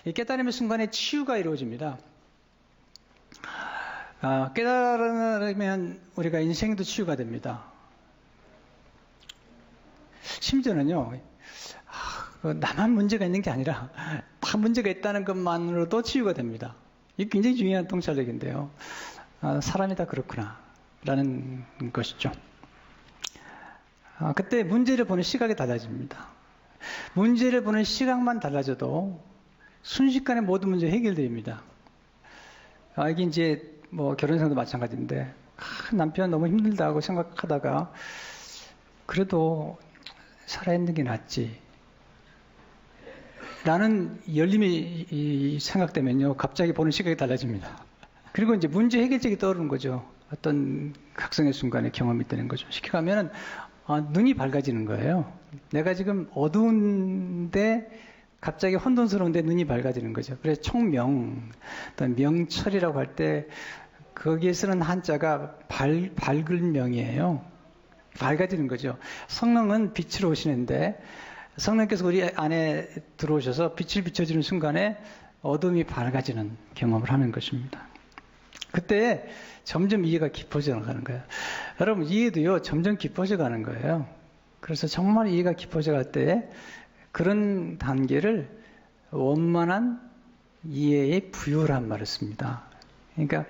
이 깨달음의 순간에 치유가 이루어집니다. 깨달으면 우리가 인생도 치유가 됩니다. 심지어는요, 나만 문제가 있는 게 아니라 다 문제가 있다는 것만으로도 치유가 됩니다. 이게 굉장히 중요한 통찰력인데요. 사람이 다 그렇구나 라는 것이죠. 그때 문제를 보는 시각이 달라집니다. 문제를 보는 시각만 달라져도 순식간에 모든 문제 해결됩니다. 이게 이제 결혼생도 마찬가지인데 남편 너무 힘들다고 생각하다가 그래도 살아있는 게 낫지 라는 열림이 생각되면요, 갑자기 보는 시각이 달라집니다. 그리고 이제 문제 해결책이 떠오르는 거죠. 어떤 각성의 순간에 경험이 되는 거죠. 쉽게 가면은 눈이 밝아지는 거예요. 내가 지금 어두운데 갑자기 혼돈스러운데 눈이 밝아지는 거죠. 그래서 총명, 어떤 명철이라고 할 때 거기에 쓰는 한자가 밝은 명이에요. 밝아지는 거죠. 성령은 빛으로 오시는데 성령께서 우리 안에 들어오셔서 빛을 비춰주는 순간에 어둠이 밝아지는 경험을 하는 것입니다. 그때 점점 이해가 깊어져 가는 거예요. 여러분, 이해도요, 점점 깊어져 가는 거예요. 그래서 정말 이해가 깊어져 갈 때 그런 단계를 원만한 이해의 부요란 말을 씁니다. 그러니까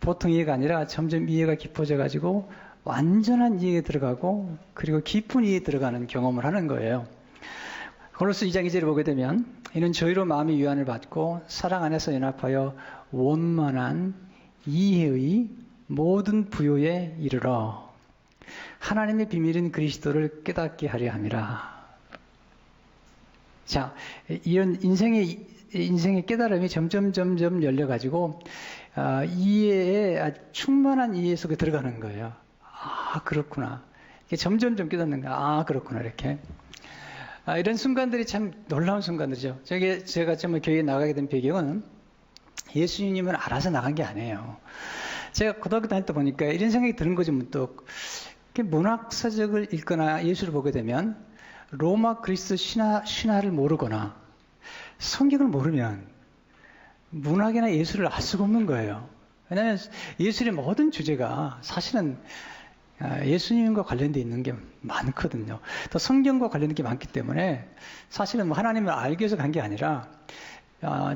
보통 이해가 아니라 점점 이해가 깊어져 가지고 완전한 이해에 들어가고 그리고 깊은 이해에 들어가는 경험을 하는 거예요. 골로새 2장 2절을 보게 되면 이는 저희로 마음의 위안을 받고 사랑 안에서 연합하여 원만한 이해의 모든 부요에 이르러 하나님의 비밀인 그리스도를 깨닫게 하려 함이라. 자, 이런 인생의 깨달음이 점점 열려가지고 이해에 충만한 이해 속에 들어가는 거예요. 그렇구나. 이게 점점 깨닫는 거야. 그렇구나. 이렇게. 이런 순간들이 참 놀라운 순간들이죠. 제가 정말 교회에 나가게 된 배경은 예수님은 알아서 나간 게 아니에요. 제가 고등학교 다닐 때 보니까 이런 생각이 드는 거죠, 문득. 문학서적을 읽거나 예수를 보게 되면 로마 그리스 신화를 모르거나 성경을 모르면 문학이나 예술을 알 수가 없는 거예요. 왜냐하면 예술의 모든 주제가 사실은 예수님과 관련되어 있는 게 많거든요. 또 성경과 관련된 게 많기 때문에 사실은 하나님을 알기 위해서 간 게 아니라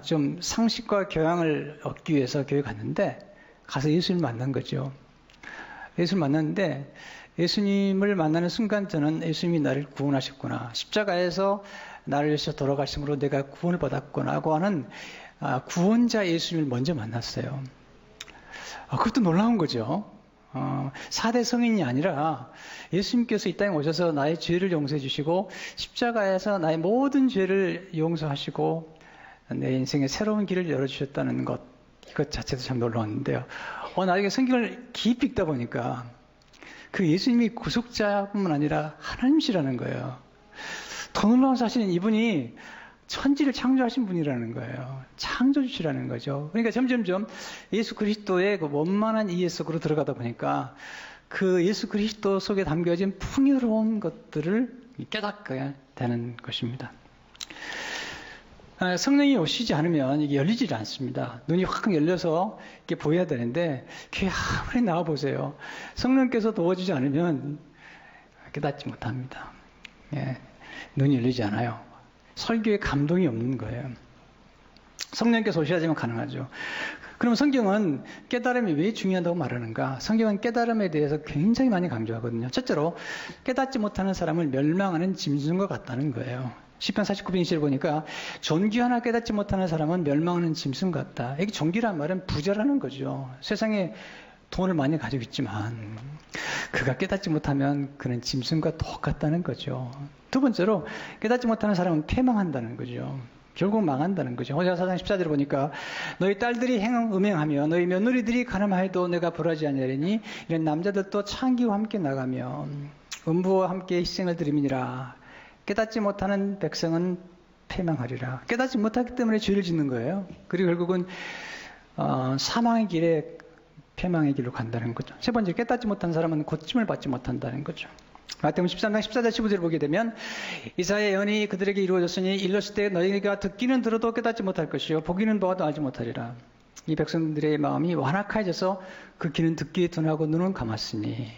좀 상식과 교양을 얻기 위해서 교회 갔는데 가서 예수님을 만난 거죠. 예수를 만났는데 예수님을 만나는 순간 저는 예수님이 나를 구원하셨구나. 십자가에서 나를 위해서 돌아가심으로 내가 구원을 받았구나고 하는 구원자 예수님을 먼저 만났어요. 그것도 놀라운 거죠. 4대 성인이 아니라 예수님께서 이 땅에 오셔서 나의 죄를 용서해 주시고 십자가에서 나의 모든 죄를 용서하시고 내 인생에 새로운 길을 열어주셨다는 것, 이것 자체도 참 놀라웠는데요. 나중에 성경을 깊이 읽다 보니까 그 예수님이 구속자뿐만 아니라 하나님이시라는 거예요. 더 놀라운 사실은 이분이 천지를 창조하신 분이라는 거예요. 창조주시라는 거죠. 그러니까 점점점 예수 그리스도의 그 원만한 이해 속으로 들어가다 보니까 그 예수 그리스도 속에 담겨진 풍요로운 것들을 깨닫게 되는 것입니다. 성령이 오시지 않으면 이게 열리질 않습니다. 눈이 확 열려서 이렇게 보여야 되는데 교회 아무리 나와보세요. 성령께서 도와주지 않으면 깨닫지 못합니다. 눈이 열리지 않아요. 설교에 감동이 없는 거예요. 성령께서 오셔야지만 가능하죠. 그럼 성경은 깨달음이 왜 중요하다고 말하는가? 성경은 깨달음에 대해서 굉장히 많이 강조하거든요. 첫째로 깨닫지 못하는 사람을 멸망하는 짐승과 같다는 거예요. 시편 49편 20을 보니까 존귀 하나 깨닫지 못하는 사람은 멸망하는 짐승 같다. 이게 존귀란 말은 부자라는 거죠. 세상에 돈을 많이 가지고 있지만 그가 깨닫지 못하면 그는 짐승과 똑같다는 거죠. 두 번째로 깨닫지 못하는 사람은 패망한다는 거죠. 결국 망한다는 거죠. 호세아 4장 14절을 보니까 너희 딸들이 음행하며 너희 며느리들이 가늠하여도 내가 벌하지 아니하리니 이런 남자들도 창기와 함께 나가며 음부와 함께 희생을 드림이니라. 깨닫지 못하는 백성은 패망하리라. 깨닫지 못하기 때문에 죄를 짓는 거예요. 그리고 결국은 사망의 길에 패망의 길로 간다는 거죠. 세 번째, 깨닫지 못한 사람은 고침을 받지 못한다는 거죠. 마태복음 13장 14절 15절을 보게 되면 이사야의 예언이 그들에게 이루어졌으니 일렀을 때 너희가 듣기는 들어도 깨닫지 못할 것이요 보기는 보아도 알지 못하리라. 이 백성들의 마음이 완악해져서 그 귀는 듣기에 둔하고 눈은 감았으니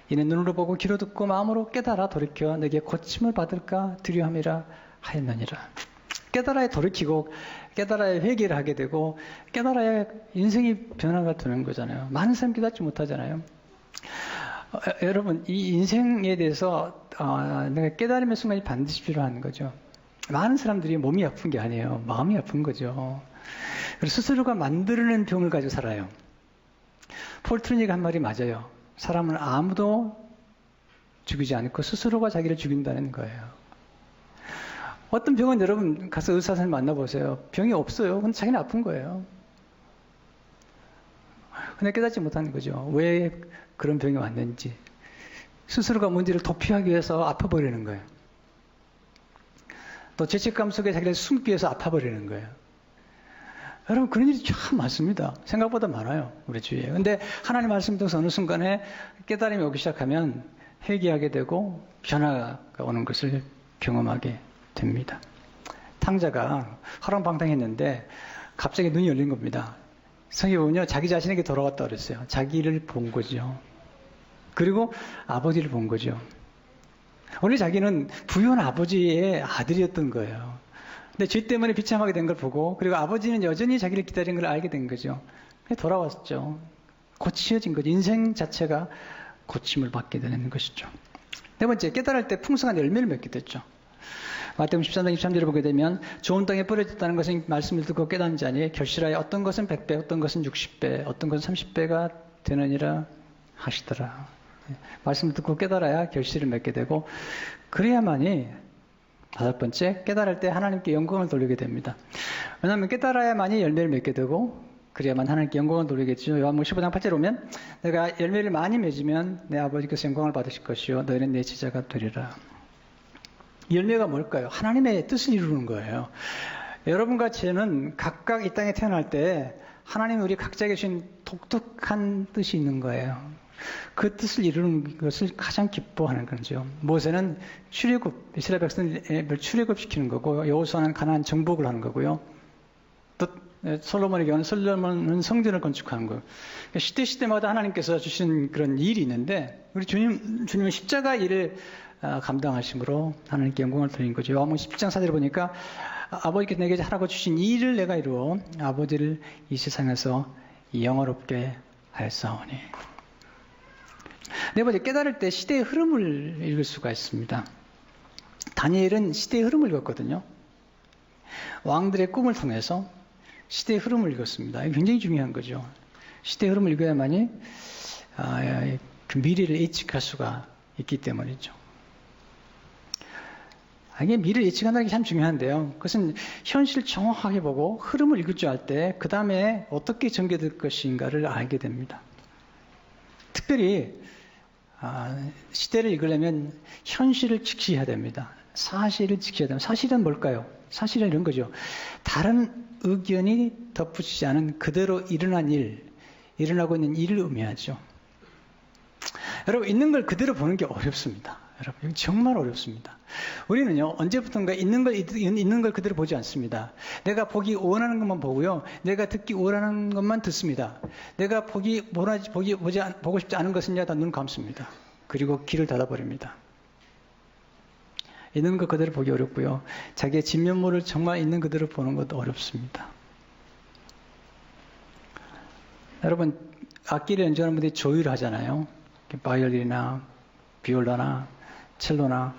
이는 눈으로 보고 귀로 듣고 마음으로 깨달아 돌이켜 내게 고침을 받을까 두려움이라 하였느니라. 깨달아야 돌이키고 깨달아야 회개를 하게 되고 깨달아야 인생이 변화가 되는 거잖아요. 많은 사람이 깨닫지 못하잖아요. 여러분, 이 인생에 대해서 내가 깨달음의 순간이 반드시 필요한 거죠. 많은 사람들이 몸이 아픈 게 아니에요. 마음이 아픈 거죠. 그래서 스스로가 만드는 병을 가지고 살아요. 폴 트루니가 한 말이 맞아요. 사람은 아무도 죽이지 않고 스스로가 자기를 죽인다는 거예요. 어떤 병은 여러분 가서 의사 선생님 만나보세요. 병이 없어요. 근데 자기는 아픈 거예요. 근데 깨닫지 못하는 거죠. 왜 그런 병이 왔는지. 스스로가 문제를 도피하기 위해서 아파버리는 거예요. 또 죄책감 속에 자기를 숨기 위해서 아파버리는 거예요. 여러분, 그런 일이 참 많습니다. 생각보다 많아요. 우리 주위에. 근데 하나님 말씀 통해서 어느 순간에 깨달음이 오기 시작하면 회개하게 되고 변화가 오는 것을 경험하게 됩니다. 탕자가 허랑방탕했는데 갑자기 눈이 열린 겁니다. 성경에 보면요, 자기 자신에게 돌아왔다 그랬어요. 자기를 본 거죠. 그리고 아버지를 본 거죠. 원래 자기는 부유한 아버지의 아들이었던 거예요. 근데 죄 때문에 비참하게 된 걸 보고, 그리고 아버지는 여전히 자기를 기다리는 걸 알게 된 거죠. 돌아왔죠. 고치어진 거죠. 인생 자체가 고침을 받게 되는 것이죠. 네 번째, 깨달을 때 풍성한 열매를 맺게 됐죠. 마태복음 13장 23절을 보게 되면 좋은 땅에 뿌려졌다는 것은 말씀을 듣고 깨닫는 자니 결실하여 어떤 것은 100배, 어떤 것은 60배, 어떤 것은 30배가 되느니라 하시더라. 말씀을 듣고 깨달아야 결실을 맺게 되고, 그래야만이 다섯 번째, 깨달을 때 하나님께 영광을 돌리게 됩니다. 왜냐하면 깨달아야만이 열매를 맺게 되고 그래야만 하나님께 영광을 돌리겠죠. 요한복음 15장 8절에 보면 내가 열매를 많이 맺으면 내 아버지께서 영광을 받으실 것이요 너희는 내 제자가 되리라. 열매가 뭘까요? 하나님의 뜻을 이루는 거예요. 여러분과 저는 각각 이 땅에 태어날 때 하나님이 우리 각자에게 주신 독특한 뜻이 있는 거예요. 그 뜻을 이루는 것을 가장 기뻐하는 거죠. 모세는 출애굽, 이스라엘 백성을 출애굽시키는 거고, 여호수아는 가나안 정복을 하는 거고요. 또 솔로몬의 경우는 솔로몬은 성전을 건축하는 거예요. 시대마다 하나님께서 주신 그런 일이 있는데, 우리 주님은 십자가 일을 감당하심으로 하나님께 영광을 돌린 거죠. 요한복음 10장 4절에 보니까 아버지께서 내게 하라고 주신 이 일을 내가 이루어 아버지를 이 세상에서 영화롭게 하였사오니. 네 번째, 깨달을 때 시대의 흐름을 읽을 수가 있습니다. 다니엘은 시대의 흐름을 읽었거든요. 왕들의 꿈을 통해서 시대의 흐름을 읽었습니다. 이게 굉장히 중요한 거죠. 시대의 흐름을 읽어야만이 그 미래를 예측할 수가 있기 때문이죠. 이게 미래를 예측한다는 게 참 중요한데요. 그것은 현실을 정확하게 보고 흐름을 읽을 줄 알 때 그 다음에 어떻게 전개될 것인가를 알게 됩니다. 특별히 시대를 읽으려면 현실을 직시해야 됩니다. 사실을 직시해야 됩니다. 사실은 뭘까요? 사실은 이런 거죠. 다른 의견이 덧붙이지 않은 그대로 일어난 일, 일어나고 있는 일을 의미하죠. 여러분, 있는 걸 그대로 보는 게 어렵습니다. 여러분, 정말 어렵습니다. 우리는요, 언제부턴가 있는 걸 그대로 보지 않습니다. 내가 보기 원하는 것만 보고요, 내가 듣기 원하는 것만 듣습니다. 내가 보고 싶지 않은 것은요, 다 눈 감습니다. 그리고 귀를 닫아버립니다. 있는 것 그대로 보기 어렵고요, 자기의 진면모를 정말 있는 그대로 보는 것도 어렵습니다. 여러분, 악기를 연주하는 분들이 조율을 하잖아요. 바이올린이나 비올라나 첼로나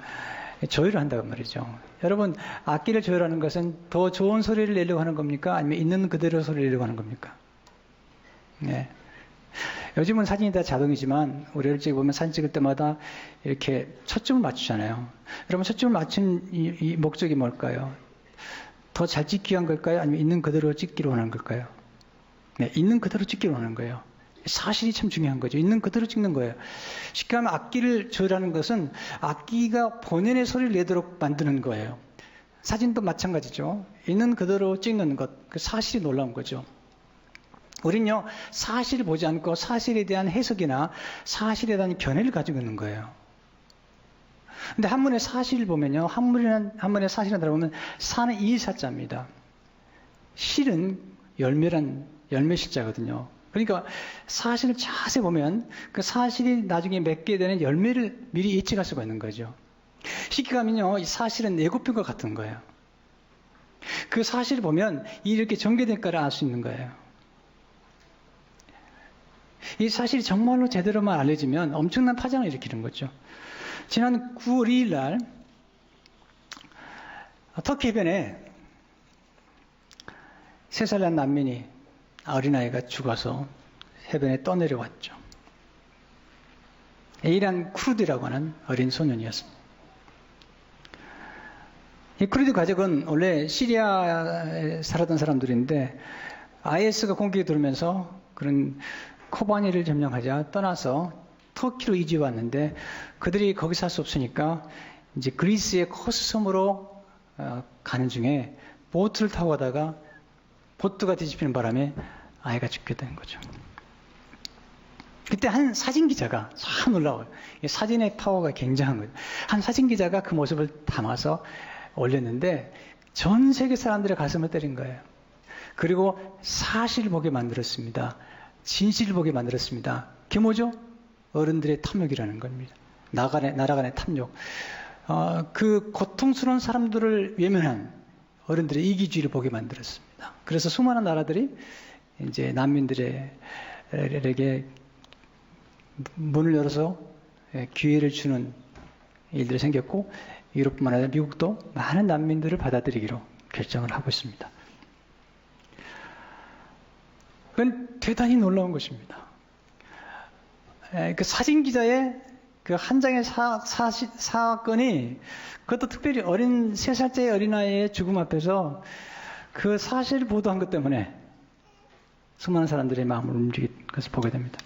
조율을 한다고 말이죠. 여러분, 악기를 조율하는 것은 더 좋은 소리를 내려고 하는 겁니까? 아니면 있는 그대로 소리를 내려고 하는 겁니까? 네. 요즘은 사진이 다 자동이지만 우리 어릴 적 보면 사진 찍을 때마다 이렇게 초점을 맞추잖아요. 여러분, 초점을 맞춘 이 목적이 뭘까요? 더 잘 찍기 위한 걸까요? 아니면 있는 그대로 찍기로 하는 걸까요? 네, 있는 그대로 찍기로 하는 거예요. 사실이 참 중요한 거죠. 있는 그대로 찍는 거예요. 쉽게 하면 악기를 조율하는 것은 악기가 본연의 소리를 내도록 만드는 거예요. 사진도 마찬가지죠. 있는 그대로 찍는 것, 그 사실이 놀라운 거죠. 우린요, 사실을 보지 않고 사실에 대한 해석이나 사실에 대한 견해를 가지고 있는 거예요. 근데 한문의 사실을 보면요. 한문의 사실을 들어보면 사는 이사자입니다. 실은 열매 실자거든요. 그러니까 사실을 자세히 보면 그 사실이 나중에 맺게 되는 열매를 미리 예측할 수가 있는 거죠. 쉽게 가면요. 이 사실은 예고편과 같은 거예요. 그 사실을 보면 이렇게 전개될까를 알 수 있는 거예요. 이 사실이 정말로 제대로만 알려지면 엄청난 파장을 일으키는 거죠. 지난 9월 2일 날 터키 해변에 3살 난 난민이 어린아이가 죽어서 해변에 떠내려왔죠. 에이란 쿠르드라고 하는 어린 소년이었습니다. 이 쿠르드 가족은 원래 시리아에 살았던 사람들인데 IS가 공격에 들어오면서 그런 코바니를 점령하자 떠나서 터키로 이주해 왔는데 그들이 거기 살 수 없으니까 이제 그리스의 코스 섬으로 가는 중에 보트를 타고 가다가 보트가 뒤집히는 바람에 아이가 죽게 된 거죠. 그때 한 사진 기자가 참 놀라워요. 사진의 파워가 굉장한 거예요. 한 사진 기자가 그 모습을 담아서 올렸는데 전 세계 사람들의 가슴을 때린 거예요. 그리고 사실을 보게 만들었습니다. 진실을 보게 만들었습니다. 그게 뭐죠? 어른들의 탐욕이라는 겁니다. 나라 간의 탐욕. 그 고통스러운 사람들을 외면한 어른들의 이기주의를 보게 만들었습니다. 그래서 수많은 나라들이 이제 난민들에게 문을 열어서 기회를 주는 일들이 생겼고 유럽뿐만 아니라 미국도 많은 난민들을 받아들이기로 결정을 하고 있습니다. 그건 대단히 놀라운 것입니다. 그 사진 기자의 그 한 장의 사건이 그것도 특별히 3살짜리 어린아이의 죽음 앞에서 그 사실을 보도한 것 때문에 수많은 사람들의 마음을 움직인 것을 보게 됩니다.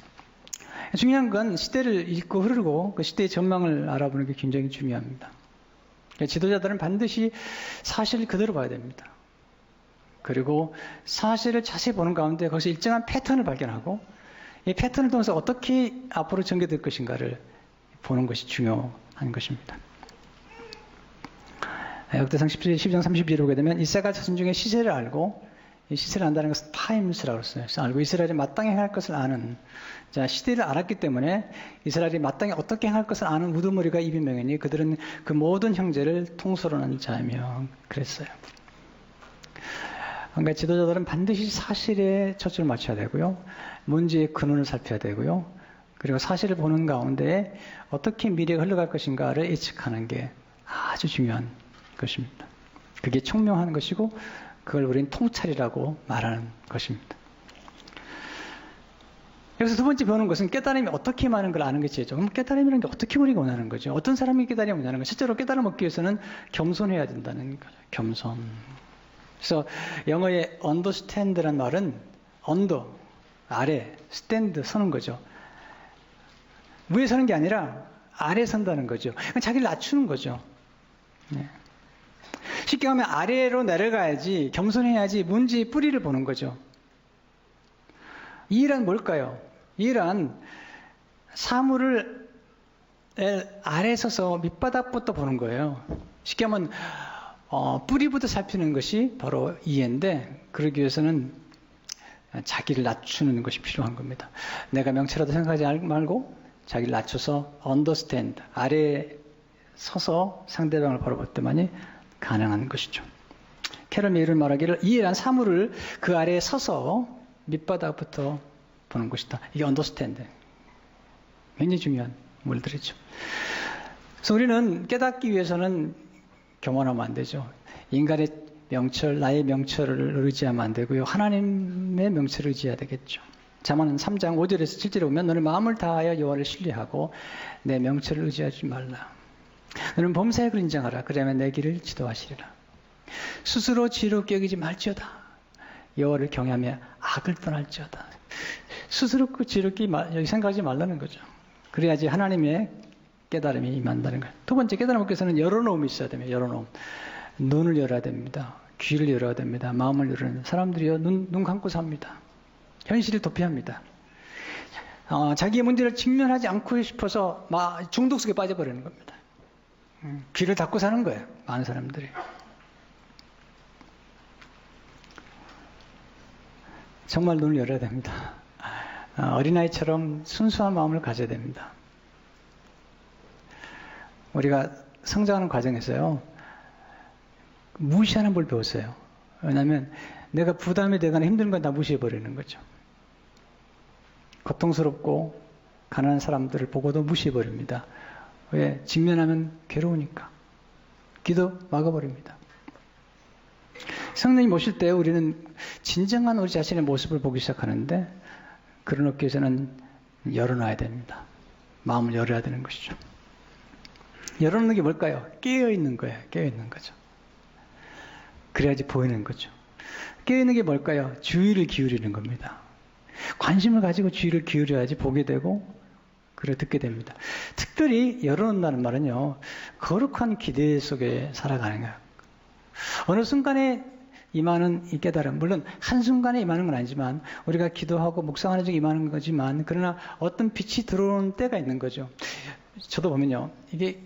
중요한 건 시대를 읽고 흐르고 그 시대의 전망을 알아보는 게 굉장히 중요합니다. 지도자들은 반드시 사실을 그대로 봐야 됩니다. 그리고 사실을 자세히 보는 가운데 거기서 일정한 패턴을 발견하고 이 패턴을 통해서 어떻게 앞으로 전개될 것인가를 보는 것이 중요한 것입니다. 역대상 12장 32절에 보게 되면 이새가 자손 중에 시세를 알고 이 시세를 안다는 것은 타임스라고 했어요. 알고 이스라엘이 마땅히 행할 것을 아는 자 시대를 알았기 때문에 이스라엘이 마땅히 어떻게 행할 것을 아는 우두머리가 입이 명이니 그들은 그 모든 형제를 통솔하는 자이며 그랬어요. 그러니까 지도자들은 반드시 사실에 초점을 맞춰야 되고요. 문제의 근원을 살펴야 되고요. 그리고 사실을 보는 가운데 어떻게 미래가 흘러갈 것인가를 예측하는 게 아주 중요한 것입니다. 그게 총명한 것이고 그걸 우리는 통찰이라고 말하는 것입니다. 여기서 두 번째 배우는 것은 깨달음이 어떻게 임하는 걸 아는 것이죠. 그럼 깨달음이라는 게 어떻게 우리가 원하는 거죠. 어떤 사람이 깨달음을 원하는 거죠. 실제로 깨달음 얻기 위해서는 겸손해야 된다는 거죠. 겸손. 그래서 영어의 understand라는 말은 under, 아래, stand, 서는 거죠. 위에 서는 게 아니라 아래 선다는 거죠. 자기를 낮추는 거죠. 네. 쉽게 하면 아래로 내려가야지, 겸손해야지 문제의 뿌리를 보는 거죠. 이 일은 뭘까요? 이 일은 사물을 아래 서서 밑바닥부터 보는 거예요. 쉽게 하면 뿌리부터 살피는 것이 바로 이해인데 그러기 위해서는 자기를 낮추는 것이 필요한 겁니다. 내가 명체라도 생각하지 말고 자기를 낮춰서 understand, 아래에 서서 상대방을 바라볼 때만이 가능한 것이죠. 캐럴 메이를 말하기를 이해란 사물을 그 아래에 서서 밑바닥부터 보는 것이다. 이게 understand. 굉장히 중요한 물들이죠. 그래서 우리는 깨닫기 위해서는 교만하면 안 되죠. 인간의 명철, 나의 명철을 의지하면 안 되고요. 하나님의 명철을 의지해야 되겠죠. 잠언 3장 5절에서 7절에 보면 너는 마음을 다하여 여호와를 신뢰하고 내 명철을 의지하지 말라. 너는 범사에 인정하라. 그러면 내 길을 지도하시리라. 스스로 지혜롭게 여기지 말지어다. 여호와를 경외하며 악을 떠날지어다. 스스로 지혜롭게 생각하지 말라는 거죠. 그래야지 하나님의 깨달음이 임한다는 거예요. 두 번째 깨달음 얻기 위해서는 열어놓음이 있어야 됩니다. 열어놓음. 눈을 열어야 됩니다. 귀를 열어야 됩니다. 마음을 열어야 됩니다. 사람들이요 눈 감고 삽니다. 현실을 도피합니다. 자기의 문제를 직면하지 않고 싶어서 중독 속에 빠져버리는 겁니다. 귀를 닫고 사는 거예요. 많은 사람들이. 정말 눈을 열어야 됩니다. 어린아이처럼 순수한 마음을 가져야 됩니다. 우리가 성장하는 과정에서요, 무시하는 걸 배웠어요. 왜냐하면 내가 부담이 되거나 힘든 건 다 무시해버리는 거죠. 고통스럽고 가난한 사람들을 보고도 무시해버립니다. 왜? 직면하면 괴로우니까. 기도 막아버립니다. 성령님 오실 때 우리는 진정한 우리 자신의 모습을 보기 시작하는데, 그런 얻기 위해서는 열어놔야 됩니다. 마음을 열어야 되는 것이죠. 열어놓는 게 뭘까요? 깨어있는 거예요. 깨어있는 거죠. 그래야지 보이는 거죠. 깨어있는 게 뭘까요? 주의를 기울이는 겁니다. 관심을 가지고 주의를 기울여야지 보게 되고, 그래 듣게 됩니다. 특별히 열어놓는다는 말은요, 거룩한 기대 속에 살아가는 거예요. 어느 순간에 임하는 이 깨달음, 물론 한순간에 임하는 건 아니지만, 우리가 기도하고 묵상하는 중에 임하는 거지만, 그러나 어떤 빛이 들어오는 때가 있는 거죠. 저도 보면요, 이게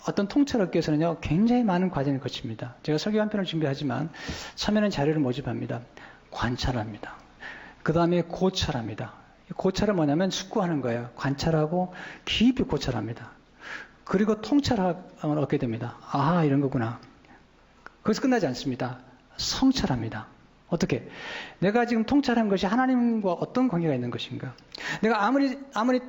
어떤 통찰을 얻기 위해서는요, 굉장히 많은 과정을 거칩니다. 제가 설교 한 편을 준비하지만, 처음에는 자료를 모집합니다. 관찰합니다. 그 다음에 고찰합니다. 고찰은 뭐냐면 숙고하는 거예요. 관찰하고 깊이 고찰합니다. 그리고 통찰을 얻게 됩니다. 아, 이런 거구나. 거기서 끝나지 않습니다. 성찰합니다. 어떻게? 내가 지금 통찰한 것이 하나님과 어떤 관계가 있는 것인가? 내가 아무리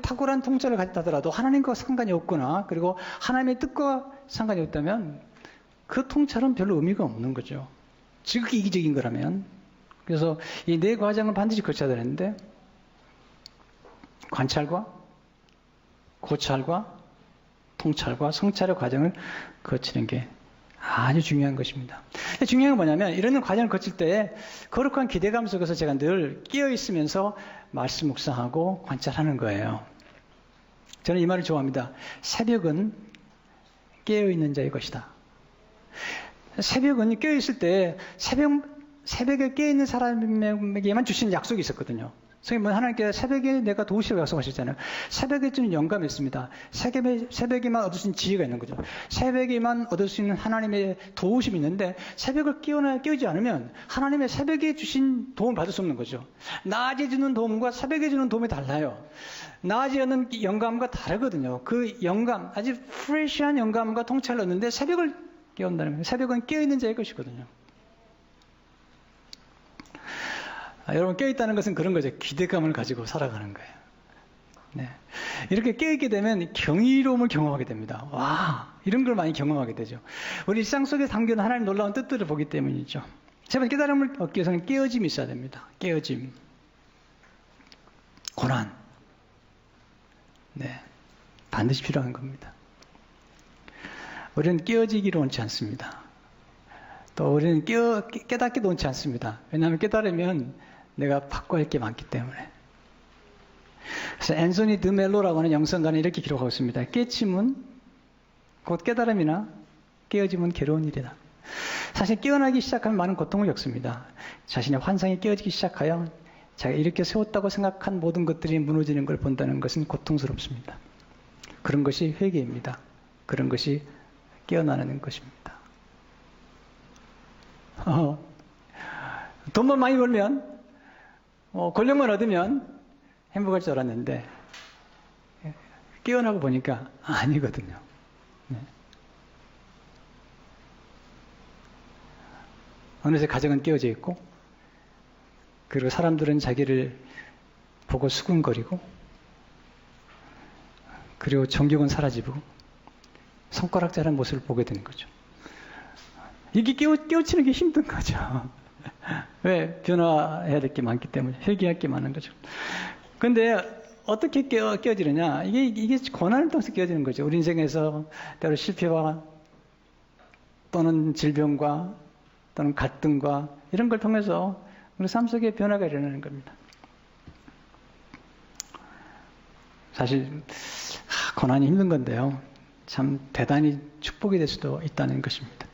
탁월한 통찰을 가졌다 하더라도 하나님과 상관이 없거나, 그리고 하나님의 뜻과 상관이 없다면 그 통찰은 별로 의미가 없는 거죠. 지극히 이기적인 거라면. 그래서 이 네 과정을 반드시 거쳐야 되는데, 관찰과 고찰과 통찰과 성찰의 과정을 거치는 게 아주 중요한 것입니다. 중요한 건 뭐냐면, 이런 과정을 거칠 때 거룩한 기대감 속에서 제가 늘 깨어있으면서 말씀 묵상하고 관찰하는 거예요. 저는 이 말을 좋아합니다. 새벽은 깨어있는 자의 것이다. 새벽은 깨어있을 때 새벽에 깨어있는 사람에게만 주신 약속이 있었거든요. 성경은 하나님께서 새벽에 내가 도우시라고 약속하셨잖아요. 새벽에 주는 영감이 있습니다. 새벽에만 얻을 수 있는 지혜가 있는 거죠. 새벽에만 얻을 수 있는 하나님의 도우심이 있는데, 새벽을 깨우지 않으면 하나님의 새벽에 주신 도움을 받을 수 없는 거죠. 낮에 주는 도움과 새벽에 주는 도움이 달라요. 낮에 얻는 영감과 다르거든요. 그 영감, 아주 프레시한 영감과 통찰을 얻는데 새벽을 깨운다는 거예요. 새벽은 깨어있는 자의 것이거든요. 여러분, 깨어있다는 것은 그런 거죠. 기대감을 가지고 살아가는 거예요. 네. 이렇게 깨어있게 되면 경이로움을 경험하게 됩니다. 와, 이런 걸 많이 경험하게 되죠. 우리 일상 속에 담겨있는 하나님 놀라운 뜻들을 보기 때문이죠. 세 번째, 깨달음을 얻기 위해서는 깨어짐이 있어야 됩니다. 깨어짐. 고난. 네. 반드시 필요한 겁니다. 우리는 깨어지기를 원치 않습니다. 또 우리는 깨닫기도 원치 않습니다. 왜냐하면 깨달으면 내가 바꿔야 할 게 많기 때문에. 그래서 앤소니 드멜로라고 하는 영성가는 이렇게 기록하고 있습니다. 깨침은 곧 깨달음이나 깨어짐은 괴로운 일이다. 사실 깨어나기 시작하면 많은 고통을 겪습니다. 자신의 환상이 깨어지기 시작하여 자기가 이렇게 세웠다고 생각한 모든 것들이 무너지는 걸 본다는 것은 고통스럽습니다. 그런 것이 회개입니다. 그런 것이 깨어나는 것입니다. 돈만 많이 벌면, 권력만 얻으면 행복할 줄 알았는데, 깨어나고 보니까 아니거든요. 네. 어느새 가정은 깨어져 있고, 그리고 사람들은 자기를 보고 수군거리고, 그리고 정경은 사라지고, 손가락질하는 모습을 보게 되는 거죠. 이게 깨우치는 게 힘든 거죠. 왜? 변화해야 될 게 많기 때문에, 회개할 게 많은 거죠. 근데 어떻게 깨어지느냐? 이게 고난을 통해서 깨어지는 거죠. 우리 인생에서 때로 실패와 또는 질병과 또는 갈등과 이런 걸 통해서 우리 삶 속에 변화가 일어나는 겁니다. 사실 고난이 힘든 건데요, 참 대단히 축복이 될 수도 있다는 것입니다.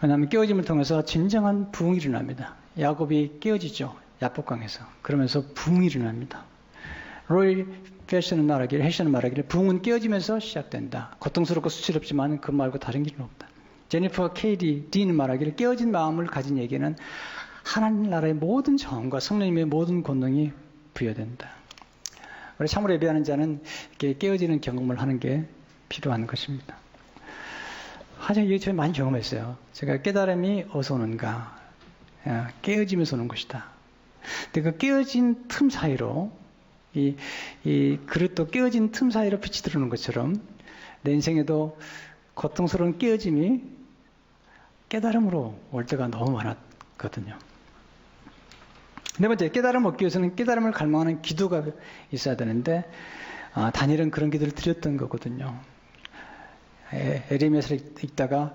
왜냐하면 깨어짐을 통해서 진정한 부흥이 일어납니다. 야곱이 깨어지죠. 야복강에서. 그러면서 부흥이 일어납니다. 로이 패션은 말하기를, 해션은 말하기를 부흥은 깨어지면서 시작된다. 고통스럽고 수치롭지만 그 말고 다른 길은 없다. 제니퍼 케이디 딘은 말하기를 깨어진 마음을 가진 얘기는 하나님 나라의 모든 정과 성령님의 모든 권능이 부여된다. 우리 참으로 예배하는 자는 이렇게 깨어지는 경험을 하는 게 필요한 것입니다. 하지만 이게 저는 많이 경험했어요. 제가 깨달음이 어디서 오는가? 깨어지면서 오는 것이다. 근데 그 깨어진 틈 사이로 이 그릇도 깨어진 틈 사이로 빛이 들어오는 것처럼 내 인생에도 고통스러운 깨어짐이 깨달음으로 올 때가 너무 많았거든요. 네 번째, 깨달음 얻기 위해서는 깨달음을 갈망하는 기도가 있어야 되는데 다니엘은 그런 기도를 드렸던 거거든요. 에레미야서를 읽다가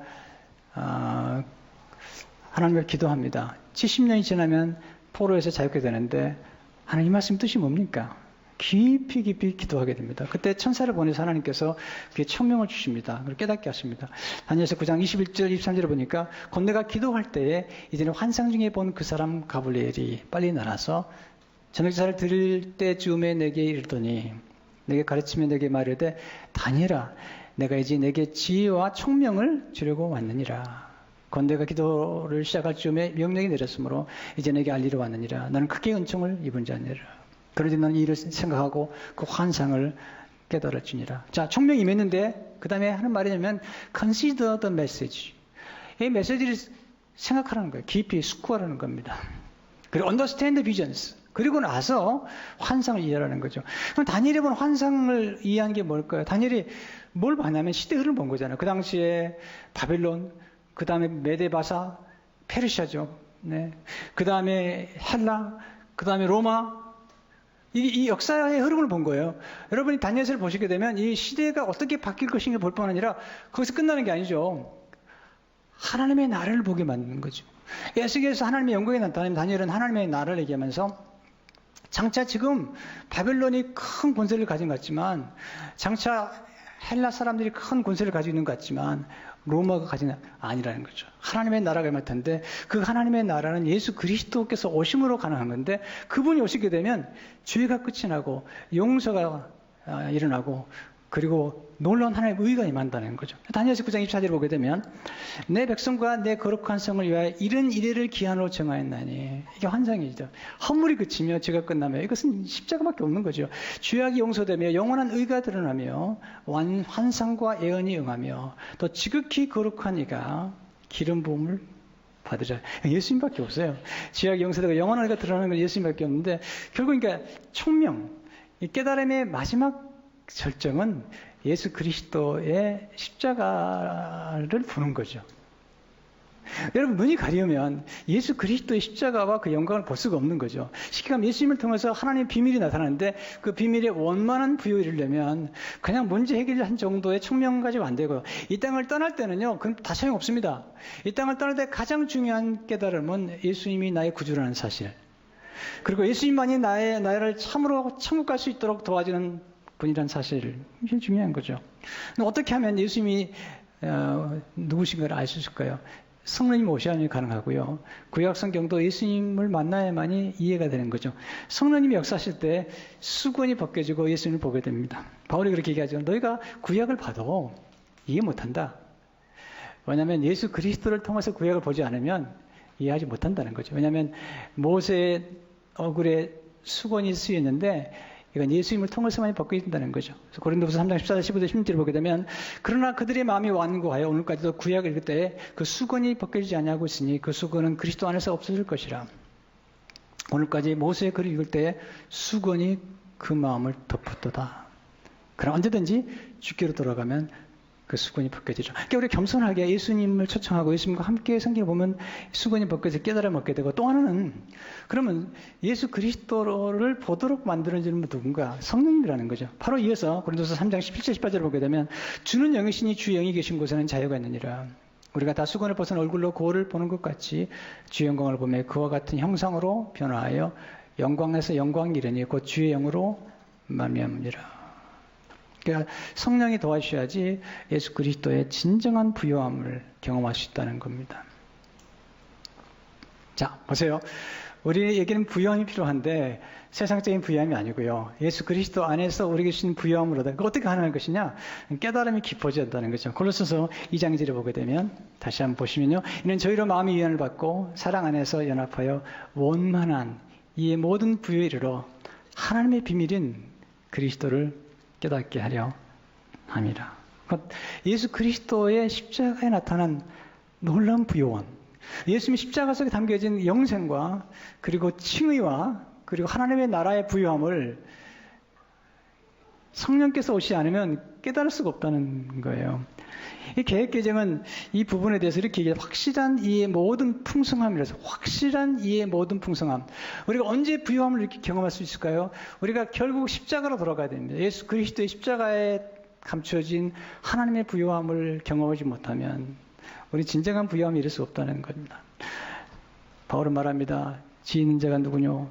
하나님을 기도합니다. 70년이 지나면 포로에서 자유케 되는데 하나님 이 말씀 뜻이 뭡니까? 깊이 기도하게 됩니다. 그때 천사를 보내서 하나님께서 그게 청명을 주십니다. 그걸 깨닫게 하십니다. 다니엘서 9장 21절 23절을 보니까 곧 내가 기도할 때에 이제는 환상 중에 본 그 사람 가브리엘이 빨리 날아서 저녁제사를 드릴 때쯤에 내게 이르더니 내게 가르치며 내게 말하되 다니엘아 내가 이제 내게 지혜와 총명을 주려고 왔느니라. 곧 내가 기도를 시작할 즈음에 명령이 내렸으므로 이제 내게 알리러 왔느니라. 나는 크게 은총을 입은 자니라. 그러지 나는 이 일을 생각하고 그 환상을 깨달았주니라. 자, 총명이 임했는데 그 다음에 하는 말이냐면 consider the message. 이 메시지를 생각하라는 거예요. 깊이 숙고하라는 겁니다. 그리고 understand the visions. 그리고 나서 환상을 이해하라는 거죠. 그럼 다니엘이 본 환상을 이해한 게 뭘까요? 다니엘이 뭘 봤냐면 시대 흐름을 본 거잖아요. 그 당시에 바빌론, 그 다음에 메데바사, 페르시아죠. 네. 그 다음에 헬라, 그 다음에 로마. 이 역사의 흐름을 본 거예요. 여러분이 다니엘서를 보시게 되면 이 시대가 어떻게 바뀔 것인가 볼 뿐 아니라 거기서 끝나는 게 아니죠. 하나님의 나라를 보게 만드는 거죠. 에스겔에서 하나님의 영광이 나타나면 다니엘은 하나님의 나라를 얘기하면서 장차 지금 바벨론이 큰 권세를 가진 것 같지만 장차 헬라 사람들이 큰 권세를 가지고 있는 것 같지만 로마가 가진 아니라는 거죠. 하나님의 나라가 임할 텐데 그 하나님의 나라는 예수 그리스도께서 오심으로 가능한 건데 그분이 오시게 되면 죄가 끝이 나고 용서가 일어나고 그리고 놀라운 하나님의 의가 임한다는 거죠. 다니엘서 9장 24절을 보게 되면 내 백성과 내 거룩한 성을 위하여 이른 이래를 기한으로 정하였나니 이게 환상이죠. 허물이 그치며 죄가 끝나며 이것은 십자가밖에 없는 거죠. 죄악이 용서되며 영원한 의가 드러나며 환상과 예언이 응하며 또 지극히 거룩한 이가 기름 부음을 받으라. 예수님밖에 없어요. 죄악이 용서되고 영원한 의가 드러나는 건 예수님밖에 없는데 결국 그러니까 총명, 이 깨달음의 마지막 절정은 예수 그리스도의 십자가를 보는 거죠. 여러분 눈이 가려면 예수 그리스도의 십자가와 그 영광을 볼 수가 없는 거죠. 쉽게 말하면 예수님을 통해서 하나님의 비밀이 나타나는데 그 비밀의 원만한 부여를 이루려면 그냥 문제 해결한 정도의 총명 가지고 안 되고요. 이 땅을 떠날 때는요. 그건 다 소용없습니다. 이 땅을 떠날 때 가장 중요한 깨달음은 예수님이 나의 구주라는 사실. 그리고 예수님만이 나를 참으로 천국 갈 수 있도록 도와주는 분이란 사실, 이게 중요한 거죠. 어떻게 하면 예수님이 누구신가를 알 수 있을까요? 성령님 오셔야만이 가능하고요. 구약 성경도 예수님을 만나야만이 이해가 되는 거죠. 성령님이 역사하실 때 수건이 벗겨지고 예수님을 보게 됩니다. 바울이 그렇게 얘기하죠. 너희가 구약을 봐도 이해 못한다. 왜냐하면 예수 그리스도를 통해서 구약을 보지 않으면 이해하지 못한다는 거죠. 왜냐하면 모세의 얼굴에 수건이 쓰였는데 이건 예수님을 통해서만 벗겨진다는 거죠. 그래서 고린도후서 3장 14절 15절 16절을 보게 되면 그러나 그들의 마음이 완고하여 오늘까지도 구약을 읽을 때 그 수건이 벗겨지지 아니하고 있으니 그 수건은 그리스도 안에서 없어질 것이라. 오늘까지 모세의 글을 읽을 때 수건이 그 마음을 덮었도다. 그러나 언제든지 주께로 돌아가면 그 수건이 벗겨지죠. 그러니까 우리 겸손하게 예수님을 초청하고 예수님과 함께 성경을 보면 수건이 벗겨져 깨달음 얻게 되고 또 하나는 그러면 예수 그리스도를 보도록 만드는 분은 누군가? 성령님이라는 거죠. 바로 이어서 고린도서 3장 17절 18절을 보게 되면 주는 영이시니 주 영이 계신 곳에는 자유가 있느니라. 우리가 다 수건을 벗은 얼굴로 거울을 보는 것 같이 주의 영광을 보며 그와 같은 형상으로 변화하여 영광에서 영광이 이르니 곧 주의 영으로 말미암으리라. 그러니까 성령이 도와주셔야지 예수 그리스도의 진정한 부요함을 경험할 수 있다는 겁니다. 자, 보세요. 우리에게는 부유함이 필요한데 세상적인 부유함이 아니고요. 예수 그리스도 안에서 우리에게 주신 부유함을 얻어. 그 어떻게 가능한 것이냐? 깨달음이 깊어져야 한다는 거죠. 골로새서 2장 2절에 보게 되면 다시 한번 보시면요. 이는 저희로 마음의 위안을 받고 사랑 안에서 연합하여 원만한 이의 모든 부유에 이르러 하나님의 비밀인 그리스도를 깨닫게 하려 함이라. 예수 그리스도의 십자가에 나타난 놀라운 부요함, 예수님의 십자가 속에 담겨진 영생과 그리고 칭의와 그리고 하나님의 나라의 부요함을 성령께서 오시지 않으면 깨달을 수가 없다는 거예요. 이 개혁개정은 이 부분에 대해서 이렇게 얘기해요. 확실한 이의 모든 풍성함이라서 확실한 이의 모든 풍성함. 우리가 언제 부요함을 이렇게 경험할 수 있을까요? 우리가 결국 십자가로 돌아가야 됩니다. 예수 그리스도의 십자가에 감추어진 하나님의 부요함을 경험하지 못하면 우리 진정한 부요함이 이룰 수 없다는 겁니다. 바울은 말합니다. 지혜 있는 자가 누구뇨?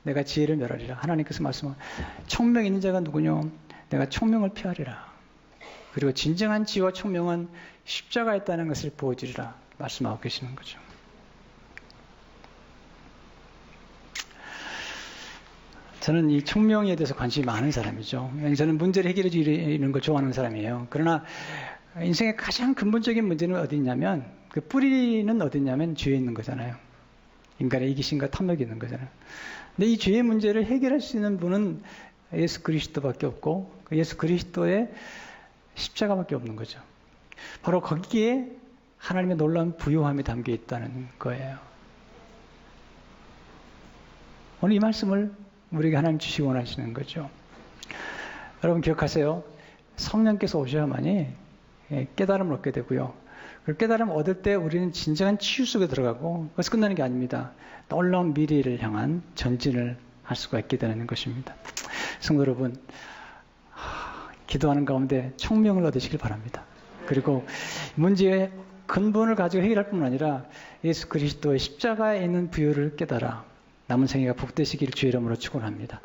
내가 지혜를 멸하리라. 하나님께서 말씀하시고 총명 있는 자가 누구뇨? 내가 총명을 피하리라. 그리고 진정한 지혜와 총명은 십자가에 있다는 것을 보여주리라 말씀하고 계시는 거죠. 저는 이 총명에 대해서 관심이 많은 사람이죠. 저는 문제를 해결해 주는 걸 좋아하는 사람이에요. 그러나 인생의 가장 근본적인 문제는 어디 있냐면 그 뿌리는 어디 있냐면 죄에 있는 거잖아요. 인간의 이기심과 탐욕이 있는 거잖아요. 근데 이 죄의 문제를 해결할 수 있는 분은 예수 그리스도밖에 없고 예수 그리스도의 십자가밖에 없는 거죠. 바로 거기에 하나님의 놀라운 부요함이 담겨 있다는 거예요. 오늘 이 말씀을 우리에게 하나님 주시기 원하시는 거죠. 여러분 기억하세요. 성령께서 오셔야만이 깨달음을 얻게 되고요. 그 깨달음을 얻을 때 우리는 진정한 치유 속에 들어가고 그것이 끝나는 게 아닙니다. 놀라운 미래를 향한 전진을 할 수가 있게 되는 것입니다. 성도 여러분, 기도하는 가운데 총명을 얻으시길 바랍니다. 그리고 문제의 근본을 가지고 해결할 뿐만 아니라 예수 그리스도의 십자가에 있는 부요를 깨달아 남은 생애가 복되시기를 주의 이름으로 축원합니다.